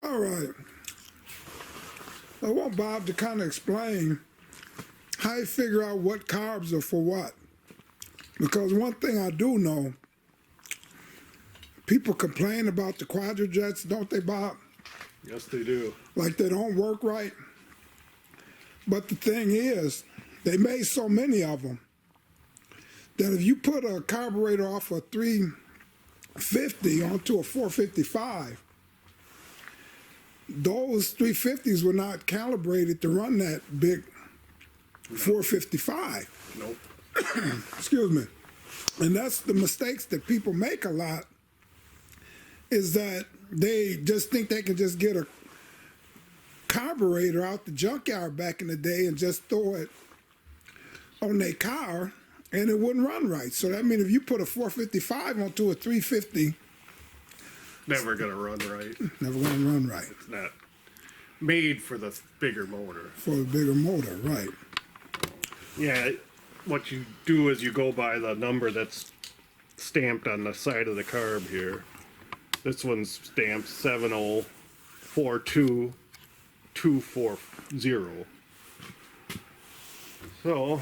All right. I want Bob to kind of explain how you figure out what carbs are for what. Because one thing I do know, people complain about the quadrajets, don't they, Bob? Yes, they do. Like they don't work right. But the thing is, they made so many of them that if you put a carburetor off a 350 onto a 455, those 350s were not calibrated to run that big 455. Nope. Excuse me. And that's the mistakes that people make a lot, is that they just think they can just get a carburetor out the junkyard back in the day and just throw it on their car and it wouldn't run right. So that means if you put a 455 onto a 350, Never going to run right. never going to run right. It's not made for the bigger motor. For a bigger motor, right. Yeah, what you do is you go by the number that's stamped on the side of the carb here. This one's stamped 7042240. So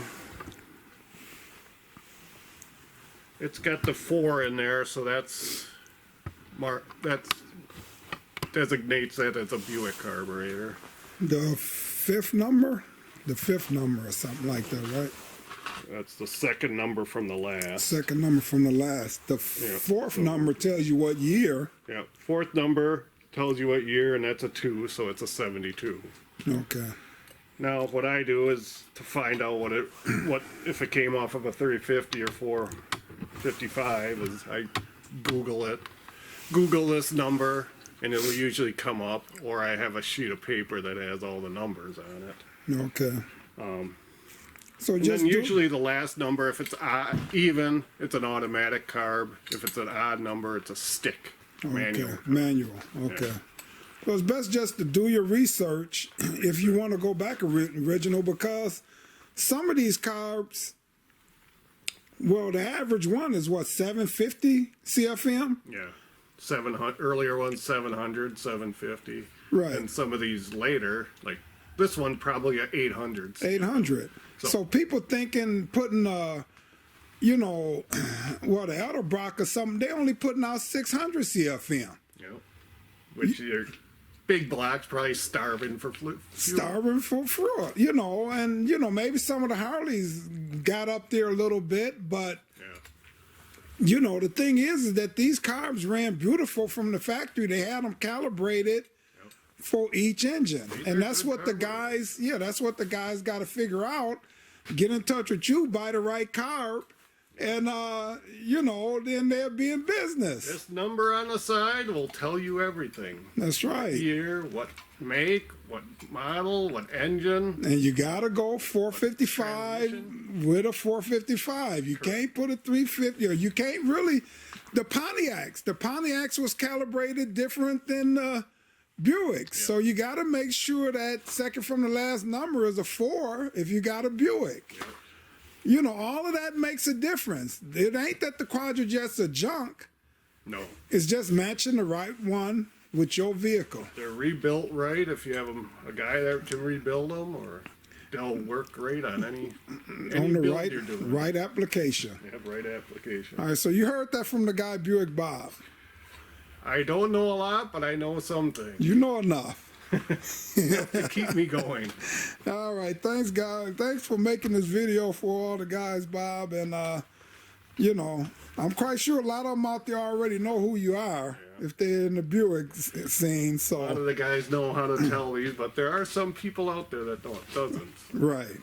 it's got the 4 in there, so that's designates that as a Buick carburetor. The fifth number or something like that, right? That's the second number from the last. Second number from the last. The fourth number tells you what year. Yeah, fourth number tells you what year, and that's a 2, so it's a 72. Okay. Now, what I do is to find out what if it came off of a 350 or 455, is I Google this number, and it will usually come up, or I have a sheet of paper that has all the numbers on it. Okay. So And then usually the last number, if it's even, it's an automatic carb. If it's an odd number, it's a stick. Manual. Manual. Okay. Yeah. Well, it's best just to do your research if you want to go back original, because some of these carbs, well, the average one is what, 750 CFM? Yeah. 700, earlier ones 700, 750. Right. And some of these later, like this one, probably at 800. 800. So people thinking putting, the Edelbrock or something, they only putting out 600 CFM. Yeah. Which your big blocks probably starving for fuel. Starving for fuel, and, maybe some of the Harleys got up there a little bit, but, the thing is that these carbs ran beautiful from the factory. They had them calibrated for each engine. And that's what the guys, got to figure out. Get in touch with you, buy the right carb, and, then they'll be in business. This number on the side will tell you everything. That's right. What year, what make, what model, what engine. And you got to go 455 with a 455. You can't put a 350, or you can't really. The Pontiacs was calibrated different than Buick. So you got to make sure that second from the last number is a 4 if you got a Buick. All of that makes a difference. It ain't that the quadrajets are junk. No. It's just matching the right one with your vehicle. They're rebuilt right if you have a guy that can rebuild them, or they'll work great on any on the build you're doing. right application. Yeah, right application. All right, so you heard that from the guy Buick Bob. I don't know a lot, but I know some things. You know enough. To keep me going. All right, thanks, guys. Thanks for making this video for all the guys, Bob. And, I'm quite sure a lot of them out there already know who you are if they're in the Buick scene. So a lot of the guys know how to tell these, but there are some people out there that doesn't. Right.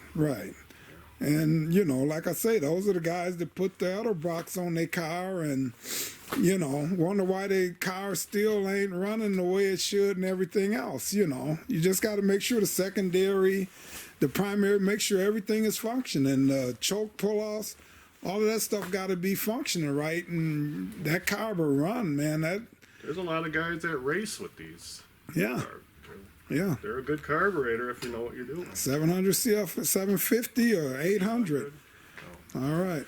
And, like I say, those are the guys that put the Edelbrocks on their car and, wonder why their car still ain't running the way it should and everything else. You just got to make sure the secondary, the primary, make sure everything is functioning. Choke pull-offs, all of that stuff got to be functioning right. And that carb will run, man. There's a lot of guys that race with these. Yeah. Yeah. They're a good carburetor if you know what you're doing. 700 CF, 750 or 800. All right.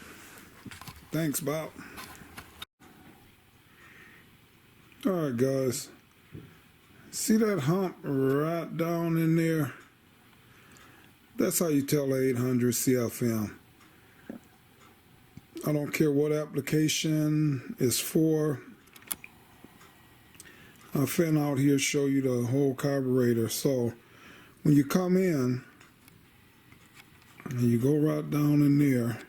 Thanks, Bob. All right, guys. See that hump right down in there? That's how you tell a 800 CFM. I don't care what application it's for. I'll fin out here, show you the whole carburetor. So when you come in and you go right down in there,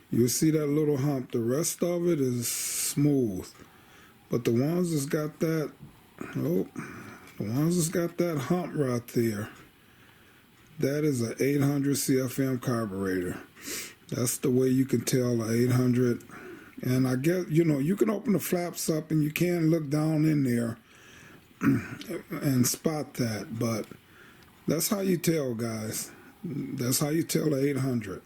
you'll see that little hump. The rest of it is smooth. But the ones that's got that, the ones that's got that hump right there, that is an 800 CFM carburetor. That's the way you can tell an 800. And I guess, you can open the flaps up and you can look down in there and spot that. But that's how you tell, guys. That's how you tell an 800.